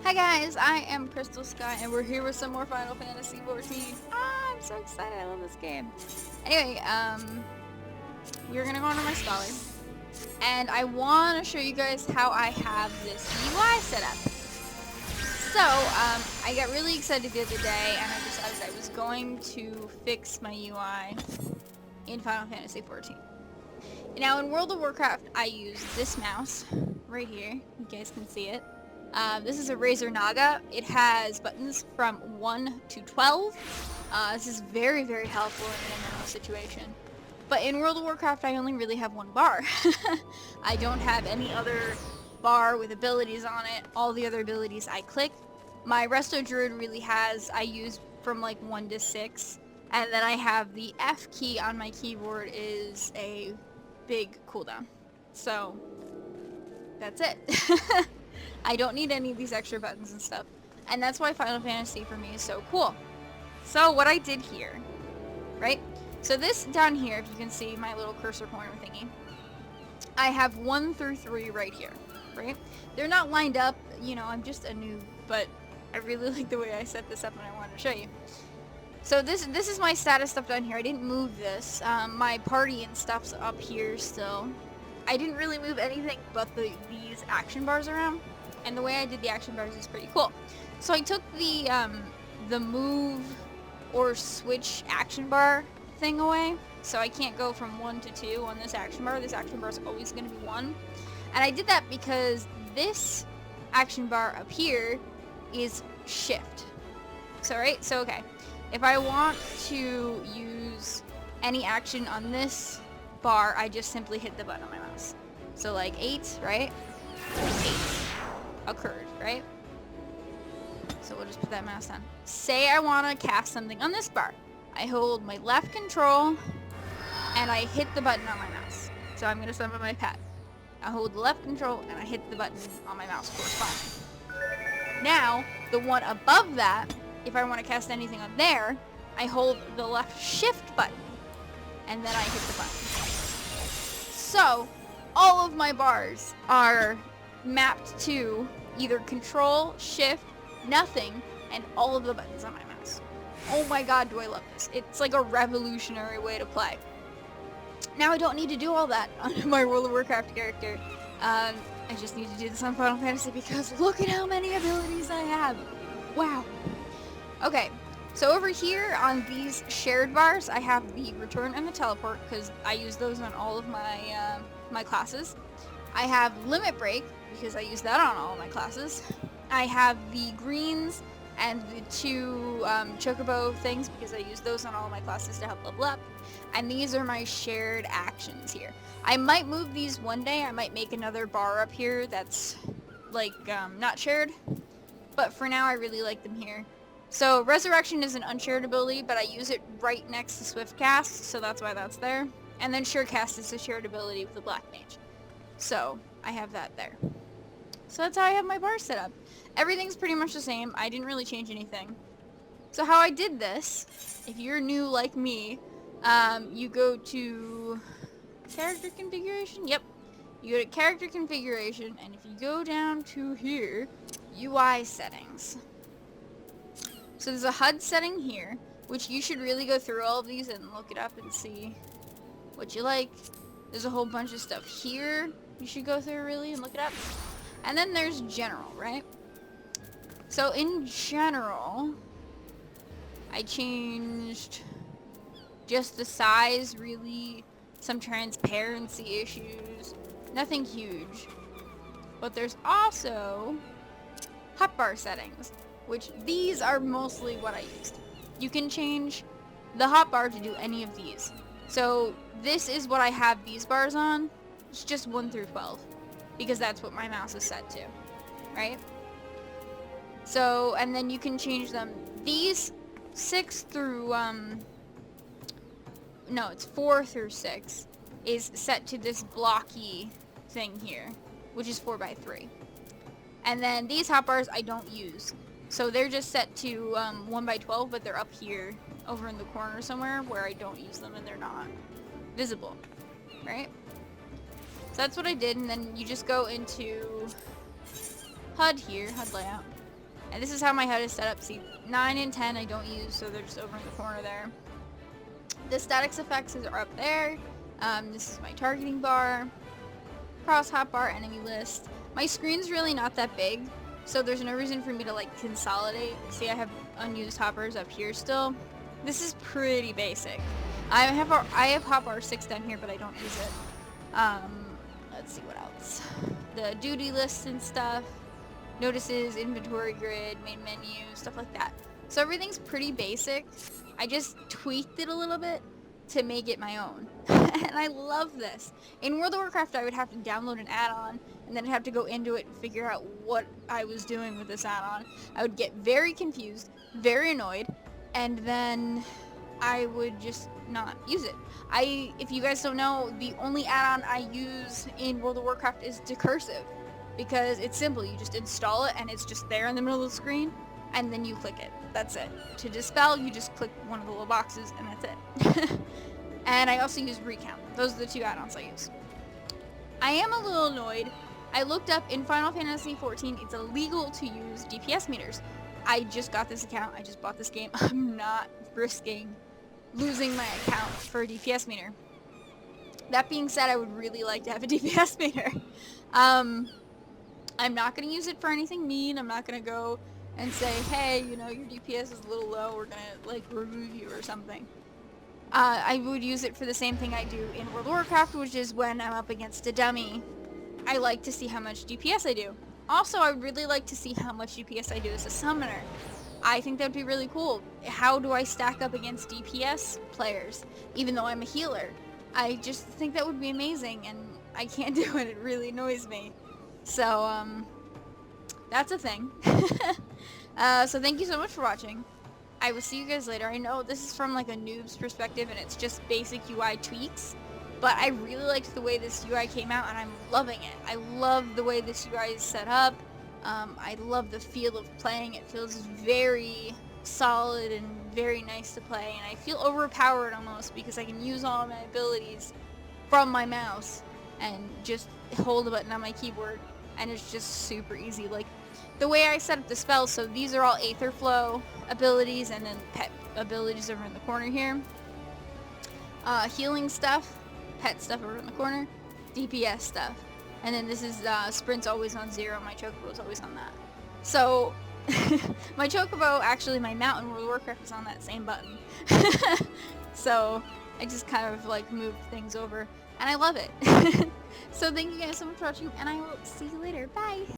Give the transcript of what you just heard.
Hi guys, I am Crystal Sky and we're here with some more Final Fantasy 14. Ah, I'm so excited, I love this game. Anyway, we're gonna go on to my scholar. And I wanna show you guys how I have this UI set up. So, I got really excited the other day and I decided I was going to fix my UI in Final Fantasy 14. Now in World of Warcraft, I use this mouse right here. You guys can see it. This is a Razer Naga. It has buttons from 1 to 12. This is very, very helpful in an MMO situation. But in World of Warcraft, I only really have one bar. I don't have any other bar with abilities on it. All the other abilities I click. My Resto Druid really has, I use from like 1 to 6. And then I have the F key on my keyboard is a big cooldown. So, that's it. I don't need any of these extra buttons and stuff. And that's why Final Fantasy for me is so cool. So what I did here, right? So this down here, if you can see my little cursor pointer thingy, I have 1 through 3 right here, right? They're not lined up, you know, I'm just a noob, but I really like the way I set this up and I wanted to show you. So this is my status stuff down here. I didn't move this. My party and stuff's up here still. I didn't really move anything but these action bars around. And the way I did the action bars is pretty cool. So I took the move or switch action bar thing away. So I can't go from 1 to 2 on this action bar. This action bar is always going to be 1. And I did that because this action bar up here is shift. So right, so okay. If I want to use any action on this bar, I just simply hit the button on my mouse. So like 8, right? 8 occurred, right? So we'll just put that mouse down. Say I want to cast something on this bar. I hold my left control and I hit the button on my mouse. So I'm going to summon my pet. I hold the left control and I hit the button on my mouse corresponding. Now, the one above that, if I want to cast anything on there, I hold the left shift button and then I hit the button. So, all of my bars are mapped to either control, shift, nothing, and all of the buttons on my mouse. Oh my god, do I love this. It's like a revolutionary way to play. Now I don't need to do all that on my World of Warcraft character. I just need to do this on Final Fantasy because look at how many abilities I have. Wow. Okay, so over here on these shared bars, I have the return and the teleport because I use those on all of my my classes. I have limit break because I use that on all of my classes. I have the greens and the 2 chocobo things because I use those on all of my classes to help level up. And these are my shared actions here. I might move these one day. I might make another bar up here that's like not shared. But for now I really like them here. So Resurrection is an unshared ability, but I use it right next to Swift Cast, so that's why that's there. And then Sure Cast is a shared ability with the Black Mage. So I have that there. So that's how I have my bar set up. Everything's pretty much the same. I didn't really change anything. So how I did this, if you're new like me, you go to character configuration. Yep. You go to character configuration, and if you go down to here, UI settings. So there's a HUD setting here, which you should really go through all of these and look it up and see what you like. There's a whole bunch of stuff here you should go through really and look it up. And then there's general, right? So in general, I changed just the size, really, some transparency issues, nothing huge. But there's also hotbar settings, which these are mostly what I used. You can change the hotbar to do any of these. So this is what I have these bars on. It's just 1 through 12 because that's what my mouse is set to, right? So, and then you can change them. These 6 through, no, it's 4 through 6 is set to this blocky thing here, which is 4x3. And then these hotbars I don't use. So they're just set to 1x12, but they're up here over in the corner somewhere where I don't use them and they're not visible, right? So that's what I did, and then you just go into HUD here, HUD layout, And this is how my HUD is set up. See, 9 and 10 I don't use, so they're just over in the corner there. The statics effects are up there. This is my targeting bar, cross hotbar, enemy list. My screen's really not that big, so there's no reason for me to like consolidate. See, I have unused hoppers up here still. This is pretty basic. I have hotbar 6 down here, but I don't use it. Let's see what else. The duty lists and stuff. Notices, inventory grid, main menu, stuff like that. So everything's pretty basic. I just tweaked it a little bit to make it my own. And I love this. In World of Warcraft, I would have to download an add-on, and then I'd have to go into it and figure out what I was doing with this add-on. I would get very confused, very annoyed, and then I would just not use it. If you guys don't know, the only add-on I use in World of Warcraft is Decursive, because it's simple. You just install it, and it's just there in the middle of the screen, and then you click it. That's it. To dispel, you just click one of the little boxes, and that's it. And I also use Recount. Those are the 2 add-ons I use. I am a little annoyed. I looked up in Final Fantasy XIV, it's illegal to use DPS meters. I just got this account. I just bought this game. I'm not risking losing my account for a DPS meter. That being said, I would really like to have a DPS meter. I'm not going to use it for anything mean. I'm not going to go and say, hey, you know, your DPS is a little low. We're going to, like, remove you or something. I would use it for the same thing I do in World of Warcraft, which is when I'm up against a dummy. I like to see how much DPS I do. Also, I would really like to see how much DPS I do as a summoner. I think that would be really cool. How do I stack up against DPS players, even though I'm a healer? I just think that would be amazing, and I can't do it. It really annoys me. So, that's a thing. So thank you so much for watching. I will see you guys later. I know this is from like a noob's perspective, and it's just basic UI tweaks, but I really liked the way this UI came out, and I'm loving it. I love the way this UI is set up. I love the feel of playing. It feels very solid and very nice to play, and I feel overpowered almost because I can use all my abilities from my mouse and just hold a button on my keyboard, and it's just super easy. Like the way I set up the spells, so these are all Aether Flow abilities, and then pet abilities over in the corner here. Healing stuff, pet stuff over in the corner, DPS stuff. And then this is sprint's always on 0, my chocobo is always on that. So, my chocobo, actually my mount in World of Warcraft is on that same button. So, I just kind of like moved things over, and I love it. So thank you guys so much for watching, and I will see you later. Bye!